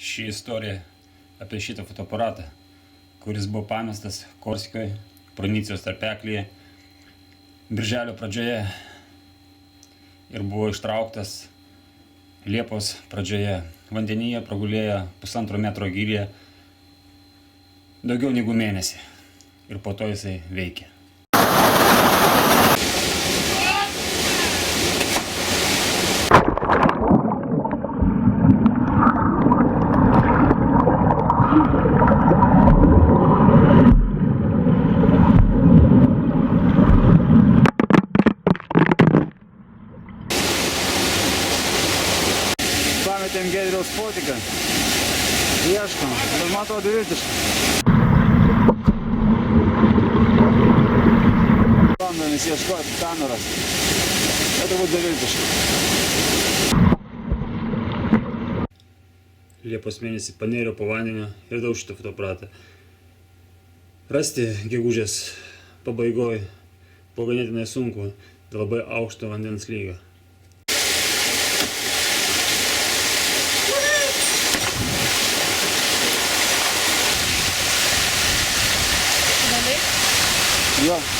ši istorija apie šitą fotoaparatą, kuris buvo pamestas Korsikoj, Provincijos tarpeklyje, birželio pradžioje ir buvo ištrauktas Liepos pradžioje. Vandenyje pragulėjo 1,5 metro gylyje daugiau negu mėnesį ir po to jisai veikė. Pametėm Giedriaus fotiką, ieškom, bet man atrodo beviltiška. Bandomis ieškoti kameros, bet turbūt beviltiška. Liepos mėnesį panėriau po vandeniu ir radau šitą fotoaparatą. Rasti gegužės pabaigoj buvo ganėtinai sunku dėl labai aukšto vandens lygio. Jo.